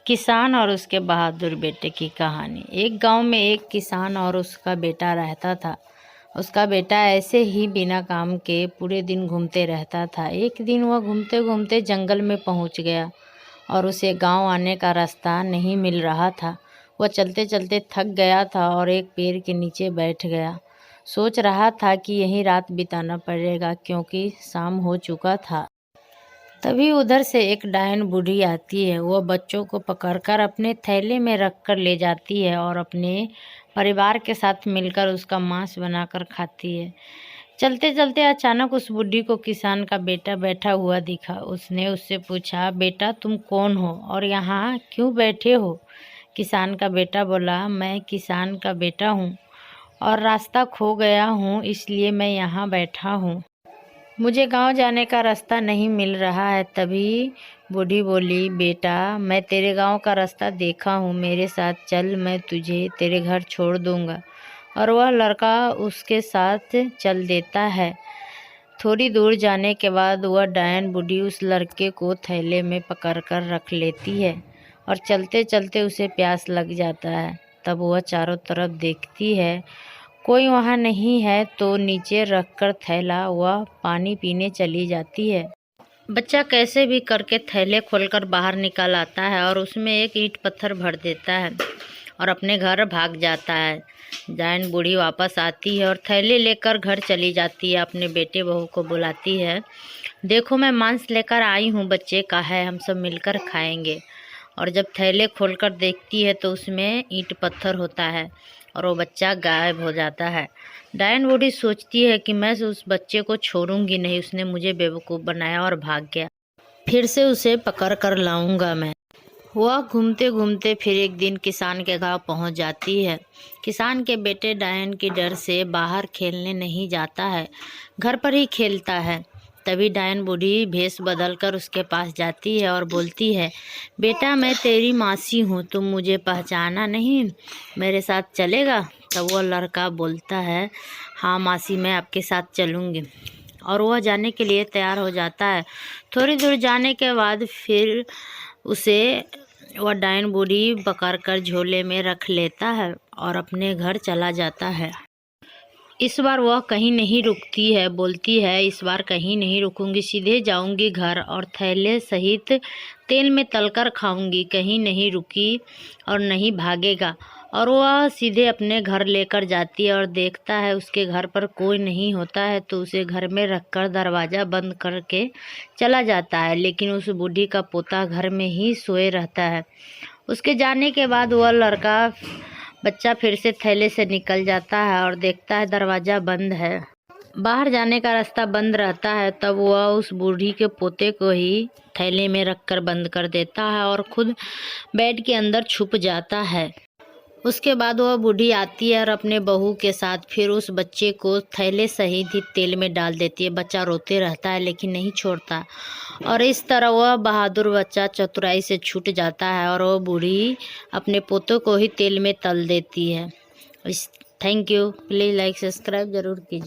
किसान और उसके बहादुर बेटे की कहानी। एक गांव में एक किसान और उसका बेटा रहता था। उसका बेटा ऐसे ही बिना काम के पूरे दिन घूमते रहता था। एक दिन वह घूमते घूमते जंगल में पहुंच गया और उसे गांव आने का रास्ता नहीं मिल रहा था। वह चलते चलते थक गया था और एक पेड़ के नीचे बैठ गया। सोच रहा था कि यहीं रात बिताना पड़ेगा क्योंकि शाम हो चुका था। तभी उधर से एक डायन बूढ़ी आती है। वह बच्चों को पकड़कर अपने थैले में रख कर ले जाती है और अपने परिवार के साथ मिलकर उसका मांस बनाकर खाती है। चलते चलते अचानक उस बूढ़ी को किसान का बेटा बैठा हुआ दिखा। उसने उससे पूछा, बेटा तुम कौन हो और यहाँ क्यों बैठे हो? किसान का बेटा बोला, मैं किसान का बेटा हूँ और रास्ता खो गया हूँ, इसलिए मैं यहाँ बैठा हूँ। मुझे गांव जाने का रास्ता नहीं मिल रहा है। तभी बूढ़ी बोली, बेटा मैं तेरे गांव का रास्ता देखा हूँ, मेरे साथ चल, मैं तुझे तेरे घर छोड़ दूंगा। और वह लड़का उसके साथ चल देता है। थोड़ी दूर जाने के बाद वह डायन बूढ़ी उस लड़के को थैले में पकड़कर रख लेती है और चलते चलते उसे प्यास लग जाता है। तब वह चारों तरफ देखती है, कोई वहाँ नहीं है, तो नीचे रखकर थैला वह पानी पीने चली जाती है। बच्चा कैसे भी करके थैले खोलकर बाहर निकल आता है और उसमें एक ईंट पत्थर भर देता है और अपने घर भाग जाता है। डायन बूढ़ी वापस आती है और थैले लेकर घर चली जाती है। अपने बेटे बहू को बुलाती है, देखो मैं मांस लेकर आई हूँ, बच्चे का है, हम सब मिलकर खाएंगे। और जब थैले खोलकर देखती है तो उसमें ईंट पत्थर होता है और वो बच्चा गायब हो जाता है। डायन बूढ़ी सोचती है कि मैं उस बच्चे को छोड़ूंगी नहीं, उसने मुझे बेवकूफ़ बनाया और भाग गया, फिर से उसे पकड़ कर लाऊंगा मैं। वह घूमते घूमते फिर एक दिन किसान के गांव पहुंच जाती है। किसान के बेटे डायन के डर से बाहर खेलने नहीं जाता है, घर पर ही खेलता है। तभी डायन बूढ़ी भेष बदलकर उसके पास जाती है और बोलती है, बेटा मैं तेरी मासी हूँ, तुम मुझे पहचाना नहीं, मेरे साथ चलेगा? तब वह लड़का बोलता है, हाँ मासी मैं आपके साथ चलूँगी। और वह जाने के लिए तैयार हो जाता है। थोड़ी दूर जाने के बाद फिर उसे वह डायन बूढ़ी पकड़कर झोले में रख लेता है और अपने घर चला जाता है। इस बार वह कहीं नहीं रुकती है, बोलती है, इस बार कहीं नहीं रुकूंगी, सीधे जाऊंगी घर और थैले सहित तेल में तलकर खाऊंगी। कहीं नहीं रुकी और नहीं भागेगा। और वह सीधे अपने घर लेकर जाती है और देखता है उसके घर पर कोई नहीं होता है, तो उसे घर में रखकर दरवाज़ा बंद करके चला जाता है। लेकिन उस बूढ़ी का पोता घर में ही सोए रहता है। उसके जाने के बाद वह लड़का बच्चा फिर से थैले से निकल जाता है और देखता है दरवाज़ा बंद है, बाहर जाने का रास्ता बंद रहता है। तब वह उस बूढ़ी के पोते को ही थैले में रखकर बंद कर देता है और खुद बेड के अंदर छुप जाता है। उसके बाद वह बूढ़ी आती है और अपने बहू के साथ फिर उस बच्चे को थैले सहित ही तेल में डाल देती है। बच्चा रोते रहता है लेकिन नहीं छोड़ता और इस तरह वह बहादुर बच्चा चतुराई से छूट जाता है और वह बूढ़ी अपने पोतों को ही तेल में तल देती है। Thank you. Please like subscribe ज़रूर कीजिए।